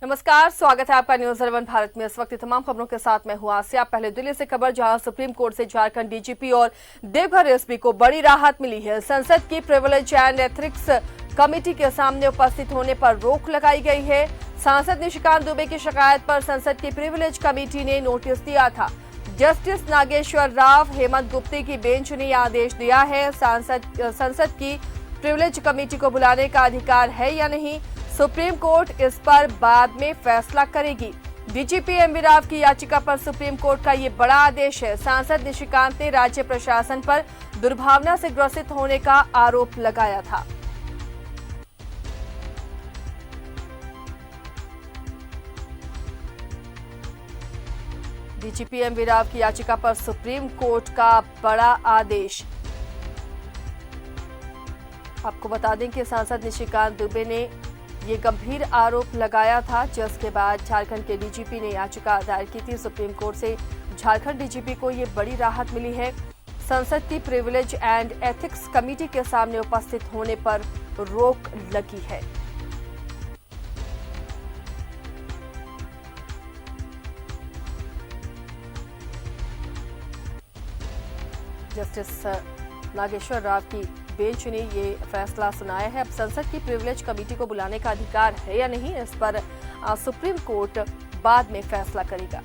नमस्कार, स्वागत है आपका न्यूज 11 भारत में। इस वक्त तमाम खबरों के साथ मैं हूं आसिया। पहले दिल्ली से खबर, जहां सुप्रीम कोर्ट से झारखंड डीजीपी और देवघर एसपी को बड़ी राहत मिली है। संसद की प्रिविलेज एंड एथिक्स कमेटी के सामने उपस्थित होने पर रोक लगाई गई है। सांसद निशिकांत दुबे की शिकायत पर संसद की प्रिविलेज कमेटी ने नोटिस दिया था। जस्टिस नागेश्वर राव, हेमंत गुप्ता की बेंच ने यह आदेश दिया है। संसद की प्रिविलेज कमेटी को बुलाने का अधिकार है या नहीं, सुप्रीम कोर्ट इस पर बाद में फैसला करेगी। डीजीपी एमवी राव की याचिका पर सुप्रीम कोर्ट का ये बड़ा आदेश है। सांसद निशिकांत ने राज्य प्रशासन पर दुर्भावना से ग्रसित होने का आरोप लगाया था। डीजीपी एमवी राव की याचिका पर सुप्रीम कोर्ट का बड़ा आदेश। आपको बता दें कि सांसद निशिकांत दुबे ने ये गंभीर आरोप लगाया था, जिसके बाद झारखंड के डीजीपी ने याचिका दायर की थी। सुप्रीम कोर्ट से झारखंड डीजीपी को ये बड़ी राहत मिली है। संसद की प्रिविलेज एंड एथिक्स कमेटी के सामने उपस्थित होने पर रोक लगी है। जस्टिस नागेश्वर राव की बेंच ने ये फैसला सुनाया है। अब संसद की प्रिविलेज कमेटी को बुलाने का अधिकार है या नहीं, इस पर सुप्रीम कोर्ट बाद में फैसला करेगा।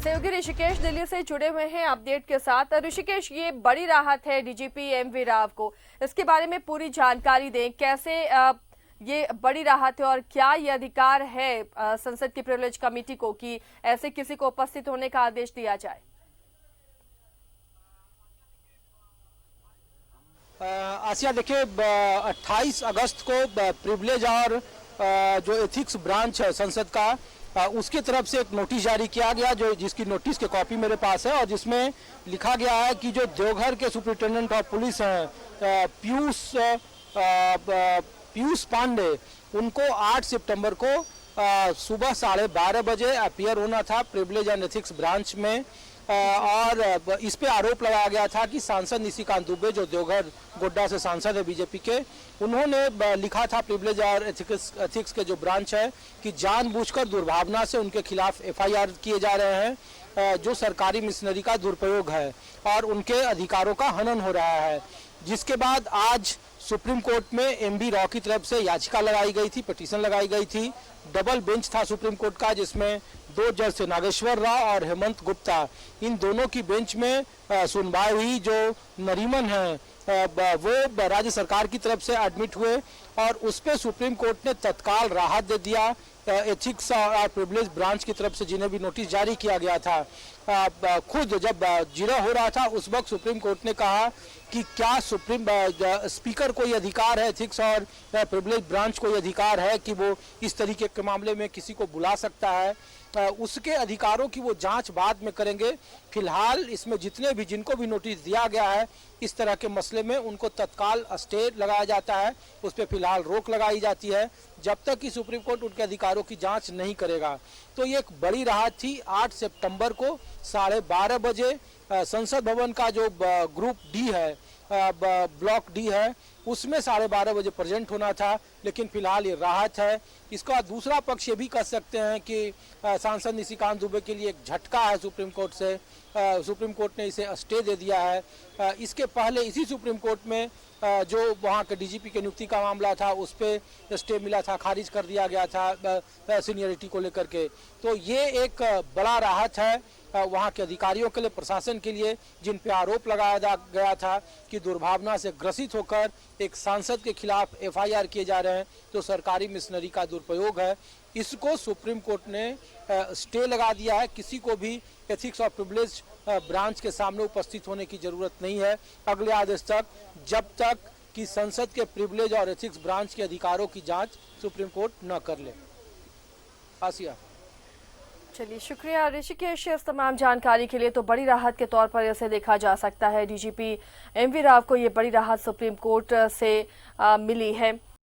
सहयोगी ऋषिकेश दिल्ली से जुड़े हुए हैं अपडेट के साथ। ऋषिकेश, ये बड़ी राहत है डीजीपी एमवी राव को, इसके बारे में पूरी जानकारी दें। कैसे ये बड़ी राहत है और क्या ये अधिकार है संसद की प्रिविलेज कमेटी को कि ऐसे किसी को उपस्थित होने का आदेश दिया जाए? आसिया, देखिए 28 अगस्त को प्रिविलेज और जो एथिक्स ब्रांच है संसद का, उसके तरफ से एक नोटिस जारी किया गया, जो जिसकी नोटिस की कॉपी मेरे पास है, और जिसमें लिखा गया है कि जो देवघर के सुपरिटेंडेंट ऑफ पुलिस हैं पीयूष पांडे, उनको 8 सितंबर को सुबह 12:30 बजे अपीयर होना था प्रिविलेज एंड एथिक्स ब्रांच में। और इस पे आरोप लगाया गया था कि सांसद निशिकांत दुबे, जो देवघर गोड्डा से सांसद है बीजेपी के, उन्होंने लिखा था प्रिविलेज और एथिक्स के जो ब्रांच है कि जानबूझकर दुर्भावना से उनके खिलाफ एफआईआर किए जा रहे हैं, जो सरकारी मशीनरी का दुरुपयोग है और उनके अधिकारों का हनन हो रहा है। जिसके बाद आज सुप्रीम कोर्ट में एमवी राव की तरफ से याचिका लगाई गई थी, पिटीशन लगाई गई थी। डबल बेंच था सुप्रीम कोर्ट का, जिसमें 2 जज थे, नागेश्वर राव और हेमंत गुप्ता। इन दोनों की बेंच में सुनवाई हुई। जो नरीमन है वो राज्य सरकार की तरफ से एडमिट हुए और उस पर सुप्रीम कोर्ट ने तत्काल राहत दे दिया। एथिक्स और प्रिविलेज ब्रांच की तरफ से जिन्हें भी नोटिस जारी किया गया था, खुद जब जिरह हो रहा था उस वक्त सुप्रीम कोर्ट ने कहा कि क्या स्पीकर को ये अधिकार है, एथिक्स और प्रिविलेज ब्रांच को ये अधिकार है कि वो इस तरीके के मामले में किसी को बुला सकता है। उसके अधिकारों की वो जांच बाद में करेंगे। फिलहाल इसमें जिनको भी नोटिस दिया गया है इस तरह के मसले में, उनको तत्काल स्टे लगाया जाता है, उस पर फिलहाल रोक लगाई जाती है जब तक कि सुप्रीम कोर्ट उनके अधिकारों की जांच नहीं करेगा। तो ये एक बड़ी राहत थी। 8 सितंबर को 12:30 बजे संसद भवन का जो ग्रुप डी है, ब्लॉक डी है, उसमें 12:30 बजे प्रेजेंट होना था, लेकिन फिलहाल ये राहत है। इसका दूसरा पक्ष ये भी कह सकते हैं कि सांसद निशिकांत दुबे के लिए एक झटका है सुप्रीम कोर्ट से। सुप्रीम कोर्ट ने इसे स्टे दे दिया है। इसके पहले इसी सुप्रीम कोर्ट में जो वहाँ के डीजीपी के नियुक्ति का मामला था, उस पर स्टे मिला था, खारिज कर दिया गया था सीनियरिटी को लेकर के। तो ये एक बड़ा राहत है वहाँ के अधिकारियों के लिए, प्रशासन के लिए, जिन पे आरोप लगाया गया था कि दुर्भावना से ग्रसित होकर एक सांसद के खिलाफ एफआईआर किए जा रहे हैं, तो सरकारी मशीनरी का दुरुपयोग है। इसको सुप्रीम कोर्ट ने स्टे लगा दिया है। किसी को भी एथिक्स और प्रिविलेज ब्रांच के सामने उपस्थित होने की जरूरत नहीं है अगले आदेश तक, जब तक कि संसद के प्रिविलेज और एथिक्स ब्रांच के अधिकारों की जांच सुप्रीम कोर्ट न कर ले। आसिया, चलिए, शुक्रिया ऋषिकेश इस तमाम जानकारी के लिए। तो बड़ी राहत के तौर पर इसे देखा जा सकता है। डीजीपी एमवी राव को ये बड़ी राहत सुप्रीम कोर्ट से मिली है।